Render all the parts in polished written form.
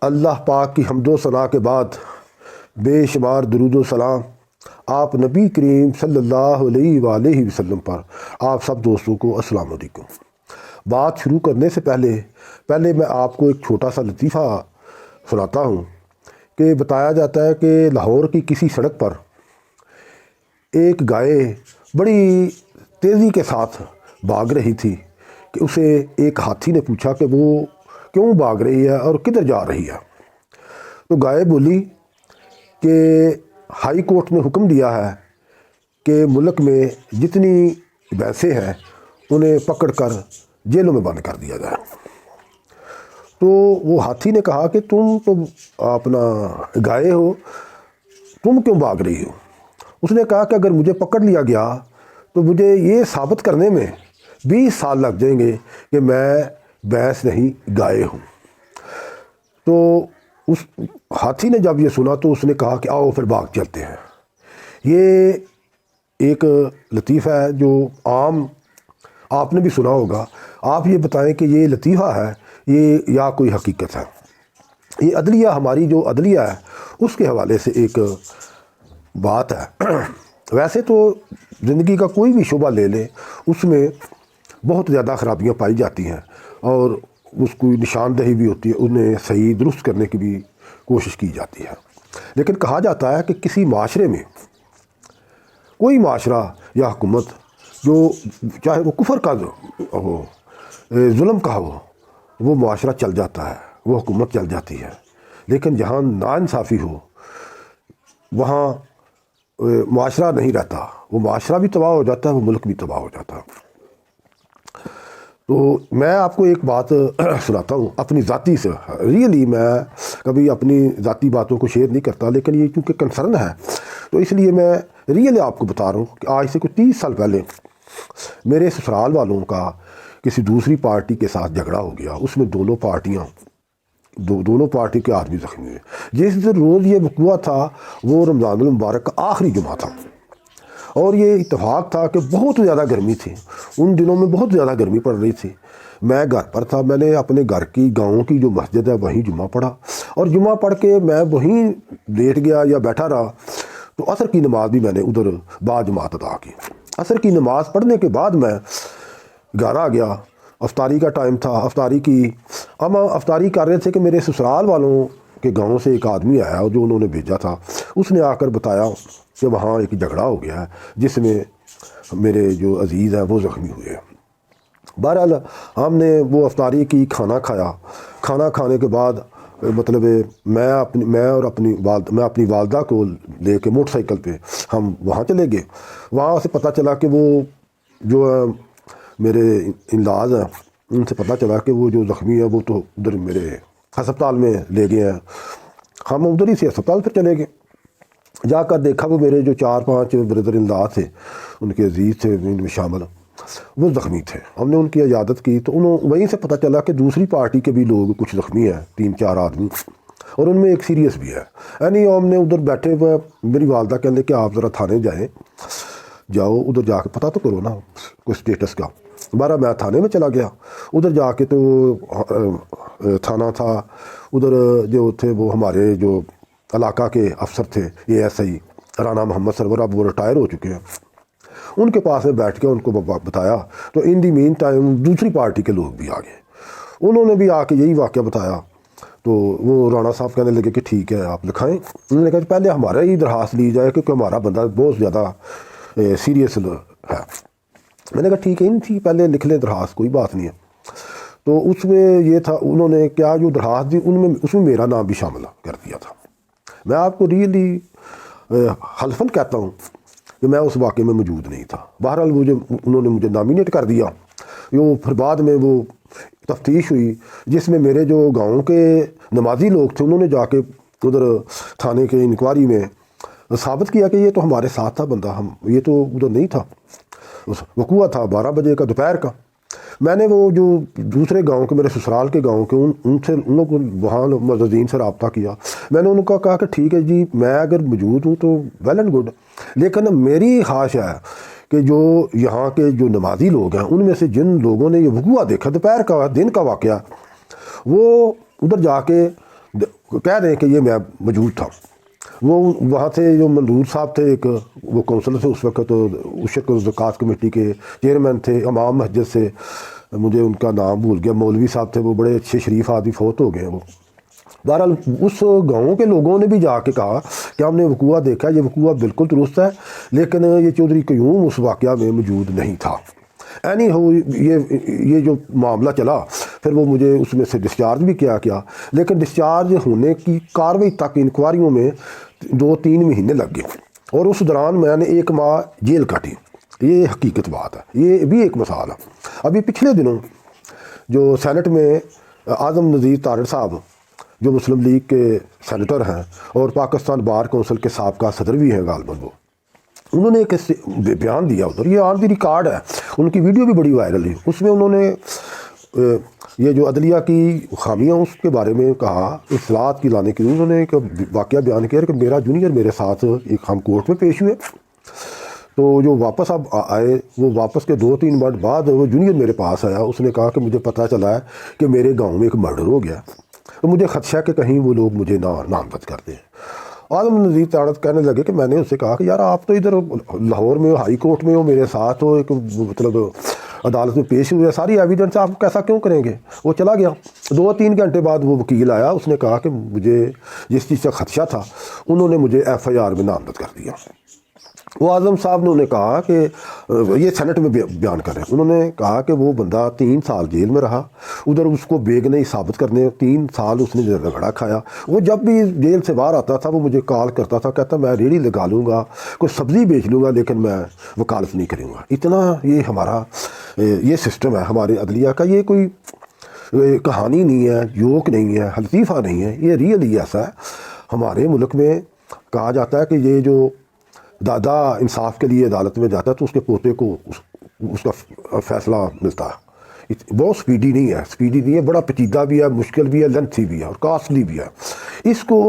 اللہ پاک کی حمد و ثنا کے بعد بے شمار درود و سلام آپ نبی کریم صلی اللہ علیہ وآلہ وسلم پر، آپ سب دوستوں کو السلام علیکم۔ بات شروع کرنے سے پہلے میں آپ کو ایک چھوٹا سا لطیفہ سناتا ہوں کہ بتایا جاتا ہے کہ لاہور کی کسی سڑک پر ایک گائے بڑی تیزی کے ساتھ بھاگ رہی تھی کہ اسے ایک ہاتھی نے پوچھا کہ وہ کیوں بھاگ رہی ہے اور کدھر جا رہی ہے۔ تو گائے بولی کہ ہائی کورٹ نے حکم دیا ہے کہ ملک میں جتنی بھینسیں ہیں انہیں پکڑ کر جیلوں میں بند کر دیا جائے۔ تو وہ ہاتھی نے کہا کہ تم تو اپنا گائے ہو، تم کیوں بھاگ رہی ہو؟ اس نے کہا کہ اگر مجھے پکڑ لیا گیا تو مجھے یہ ثابت کرنے میں 20 سال لگ جائیں گے کہ میں بھینس نہیں گائے ہوں۔ تو اس ہاتھی نے جب یہ سنا تو اس نے کہا کہ آؤ پھر بھاگ چلتے ہیں۔ یہ ایک لطیفہ ہے جو عام آپ نے بھی سنا ہوگا۔ آپ یہ بتائیں کہ یہ لطیفہ ہے یہ یا کوئی حقیقت ہے؟ یہ عدلیہ، ہماری جو عدلیہ ہے اس کے حوالے سے ایک بات ہے۔ ویسے تو زندگی کا کوئی بھی شعبہ لے لیں اس میں بہت زیادہ خرابیاں پائی جاتی ہیں اور اس کی نشاندہی بھی ہوتی ہے، انہیں صحیح درست کرنے کی بھی کوشش کی جاتی ہے۔ لیکن کہا جاتا ہے کہ کسی معاشرے میں، کوئی معاشرہ یا حکومت جو چاہے وہ کفر کا ہو، ظلم کا ہو، وہ معاشرہ چل جاتا ہے، وہ حکومت چل جاتی ہے۔ لیکن جہاں ناانصافی ہو وہاں معاشرہ نہیں رہتا، وہ معاشرہ بھی تباہ ہو جاتا ہے، وہ ملک بھی تباہ ہو جاتا ہے۔ تو میں آپ کو ایک بات سناتا ہوں اپنی ذاتی سے۔ ریئلی میں کبھی اپنی ذاتی باتوں کو شیئر نہیں کرتا، لیکن یہ چونکہ کنسرن ہے تو اس لیے میں ریئلی آپ کو بتا رہا ہوں کہ آج سے کوئی 30 سال پہلے میرے سسرال والوں کا کسی دوسری پارٹی کے ساتھ جھگڑا ہو گیا۔ اس میں دونوں پارٹی کے آدمی زخمی ہوئے۔ جس دن روز یہ وقوع تھا وہ رمضان المبارک کا آخری جمعہ تھا، اور یہ اتفاق تھا کہ بہت زیادہ گرمی تھی، ان دنوں میں بہت زیادہ گرمی پڑ رہی تھی۔ میں گھر پر تھا، میں نے اپنے گھر کی گاؤں کی جو مسجد ہے وہیں جمعہ پڑھا، اور جمعہ پڑھ کے میں وہیں لیٹ گیا یا بیٹھا رہا۔ تو عصر کی نماز بھی میں نے ادھر با جماعت ادا کی۔ عصر کی نماز پڑھنے کے بعد میں گھر آ گیا، افطاری کا ٹائم تھا، افطاری کی ہم افطاری کر رہے تھے کہ میرے سسرال والوں کے گاؤں سے ایک آدمی آیا جو انہوں نے بھیجا تھا۔ اس نے آ کر بتایا کہ وہاں ایک جھگڑا ہو گیا ہے جس میں میرے جو عزیز ہیں وہ زخمی ہوئے ہیں۔ بہرحال ہم نے وہ افطاری کی، کھانا کھایا۔ کھانا کھانے کے بعد مطلب میں اپنی والدہ کو لے کے موٹر سائیکل پہ ہم وہاں چلے گئے۔ وہاں سے پتہ چلا کہ وہ جو میرے انلاز ہیں ان سے پتہ چلا کہ وہ جو زخمی ہے وہ تو ادھر میرے ہسپتال میں لے گئے ہیں۔ ہم ادھر ہی سے ہسپتال پھر چلے گئے۔ جا کر دیکھا وہ میرے جو 4-5 بردر انلاز تھے، ان کے عزیز تھے ان میں شامل، وہ زخمی تھے۔ ہم نے ان کی عیادت کی تو وہیں سے پتہ چلا کہ دوسری پارٹی کے بھی لوگ کچھ زخمی ہیں، 3-4 آدمی، اور ان میں ایک سیریس بھی ہے۔ یعنی ہم نے ادھر بیٹھے ہوئے، میری والدہ کہنے کہ آپ ذرا تھانے جاؤ ادھر جا کے پتہ تو کرو نا کوئی اسٹیٹس کا۔ بارہ میں تھانے میں چلا گیا۔ ادھر جا کے تو تھانہ تھا، ادھر جو تھے وہ ہمارے جو علاقہ کے افسر تھے ASI رانا محمد سرور، اب وہ ریٹائر ہو چکے ہیں، ان کے پاس میں بیٹھ کے ان کو بتایا۔ تو ان دی مین ٹائم دوسری پارٹی کے لوگ بھی آ گئے، انہوں نے بھی آ کے یہی واقعہ بتایا۔ تو وہ رانا صاحب کہنے لگے کہ ٹھیک ہے آپ لکھائیں۔ انہوں نے کہا کہ پہلے ہمارا ہی درخواست لی جائے کیونکہ ہمارا بندہ بہت زیادہ سیریس ہے۔ میں نے کہا ٹھیک ہے، ان تھی پہلے لکھ لیں درخواست، کوئی بات نہیں ہے۔ تو اس میں یہ تھا، انہوں نے کیا جو درخواست دی اس میں میرا نام بھی شامل کر دیا تھا۔ میں آپ کو ریئلی حلفاً کہتا ہوں کہ میں اس واقعے میں موجود نہیں تھا۔ بہرحال انہوں نے مجھے نامینیٹ کر دیا۔ پھر بعد میں وہ تفتیش ہوئی جس میں میرے جو گاؤں کے نمازی لوگ تھے انہوں نے جا کے ادھر تھانے کے انکوائری میں ثابت کیا کہ یہ تو ہمارے ساتھ تھا بندہ، یہ تو ادھر نہیں تھا۔ وقوع تھا 12 بجے کا دوپہر کا۔ میں نے وہ جو دوسرے گاؤں کے، میرے سسرال کے گاؤں کے ان لوگوں کو وہاں معززین سے رابطہ کیا۔ میں نے ان کو کہا کہ ٹھیک ہے جی، میں اگر موجود ہوں تو ویل اینڈ گڈ، لیکن میری خواہش ہے کہ جو یہاں کے جو نمازی لوگ ہیں ان میں سے جن لوگوں نے یہ وقوع دیکھا، دوپہر کا دن کا واقعہ، وہ ادھر جا کے کہہ دیں کہ یہ میں موجود تھا. وہ وہاں تھے جو منظور صاحب تھے، ایک وہ کونسلر تھے اس وقت، عشق و زکوٰۃ کمیٹی کے چیئرمین تھے. امام مسجد سے مجھے ان کا نام بھول گیا، مولوی صاحب تھے، وہ بڑے اچھے شریف آدمی، فوت ہو گئے ہیں وہ. بہرحال اس گاؤں کے لوگوں نے بھی جا کے کہا کہ ہم نے وقوع دیکھا، یہ وقوع بالکل درست ہے، لیکن یہ چودھری قیوم اس واقعہ میں موجود نہیں تھا. اینی ہو یہ جو معاملہ چلا، پھر وہ مجھے اس میں سے ڈسچارج بھی کیا، لیکن ڈسچارج ہونے کی کارروائی تک انکوائریوں میں 2-3 مہینے لگ گئے، اور اس دوران میں نے 1 ماہ جیل کاٹی. یہ حقیقت بات ہے، یہ بھی ایک مثال ہے. ابھی پچھلے دنوں جو سینٹ میں اعظم نذیر تارڑ صاحب، جو مسلم لیگ کے سینیٹر ہیں اور پاکستان بار کونسل کے سابقہ صدر بھی ہیں غالباً، وہ انہوں نے ایک بیان دیا ادھر، یہ آن دی ریکارڈ ہے، ان کی ویڈیو بھی بڑی وائرل ہے. اس میں انہوں نے یہ جو عدلیہ کی خامیاں اس کے بارے میں کہا، اصلاحات کی لانے کے لیے انہوں نے ایک واقعہ بیان کیا کہ میرا جونیئر میرے ساتھ ایک ہم کورٹ میں پیش ہوئے، تو جو واپس اب آئے، وہ واپس کے 2-3 منٹ بعد وہ جونیئر میرے پاس آیا. اس نے کہا کہ مجھے پتہ چلا ہے کہ میرے گاؤں میں ایک مرڈر ہو گیا، تو مجھے خدشہ کہ کہیں وہ لوگ مجھے نامزد کر دیں. اعظم نذیر تارڑ کہنے لگے کہ میں نے اس سے کہا کہ یار آپ تو ادھر لاہور میں ہائی کورٹ میں ہو، میرے ساتھ ہو، ایک مطلب عدالت میں پیش ہوئے، ساری ایویڈنس آپ کیسا کیوں کریں گے. وہ چلا گیا. 2-3 گھنٹے بعد وہ وکیل آیا، اس نے کہا کہ مجھے جس چیز کا خدشہ تھا انہوں نے مجھے FIR میں نامزد کر دیا. وہ اعظم صاحب نے انہیں کہا کہ یہ سینٹ میں بیان کریں، انہوں نے کہا کہ وہ بندہ 3 سال جیل میں رہا، ادھر اس کو بیگنہی ثابت کرنے 3 سال اس نے رگڑا کھایا. وہ جب بھی جیل سے باہر آتا تھا وہ مجھے کال کرتا تھا، کہتا میں ریڑھی لگا لوں گا، کوئی سبزی بیچ لوں گا، لیکن میں وکالت نہیں کروں گا. اتنا یہ ہمارا یہ سسٹم ہے ہمارے عدلیہ کا. یہ کوئی کہانی نہیں ہے، جوک نہیں ہے، لطیفہ نہیں ہے، یہ ریئلی ایسا ہے. ہمارے ملک میں کہا جاتا ہے کہ یہ جو دادا انصاف کے لیے عدالت میں جاتا ہے تو اس کے پوتے کو اس کا فیصلہ ملتا ہے. بہت سپیڈی نہیں ہے، بڑا پیچیدہ بھی ہے، مشکل بھی ہے، لینتھی بھی ہے اور کاسٹلی بھی ہے. اس کو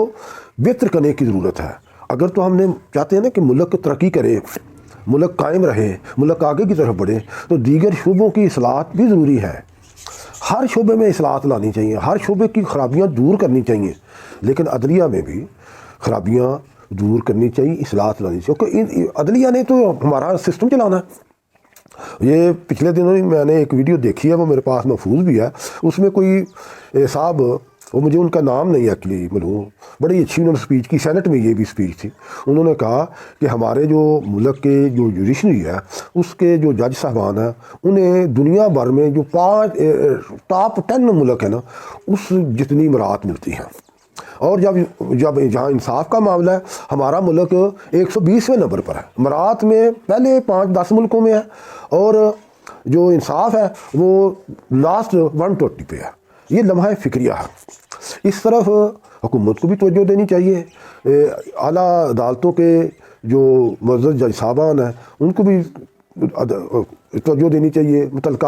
بہتر کرنے کی ضرورت ہے. اگر تو ہم نے چاہتے ہیں نا کہ ملک ترقی کرے، ملک قائم رہے، ملک آگے کی طرف بڑھے، تو دیگر شعبوں کی اصلاحات بھی ضروری ہے. ہر شعبے میں اصلاحات لانی چاہیے، ہر شعبے کی خرابیاں دور کرنی چاہیے، لیکن عدلیہ میں بھی خرابیاں دور کرنی چاہیے، اصلاحات لانی چاہیے، کیونکہ عدلیہ نے تو ہمارا سسٹم چلانا ہے. یہ پچھلے دنوں ہی میں نے ایک ویڈیو دیکھی ہے، وہ میرے پاس محفوظ بھی ہے. اس میں کوئی صاحب، وہ مجھے ان کا نام نہیں ایکچولی معلوم، بڑی اچھی انہوں نے اسپیچ کی، سینٹ میں یہ بھی اسپیچ تھی. انہوں نے کہا کہ ہمارے جو ملک کے جو جوڈیشری ہے اس کے جو جج صاحبان ہیں، انہیں دنیا بھر میں جو 5 ٹاپ 10 ملک ہے نا، اس جتنی مراعات ملتی ہیں. اور جب جہاں انصاف کا معاملہ ہے، ہمارا ملک 120ویں نمبر پر ہے. مراعات میں پہلے 5-10 ملکوں میں ہے، اور جو انصاف ہے وہ لاسٹ 120 پہ ہے. یہ لمحہ فکریہ ہے. اس طرف حکومت کو بھی توجہ دینی چاہیے. اعلیٰ عدالتوں کے جو معزز جج صاحبان ہیں ان کو بھی توجہ دینی چاہیے. متعلقہ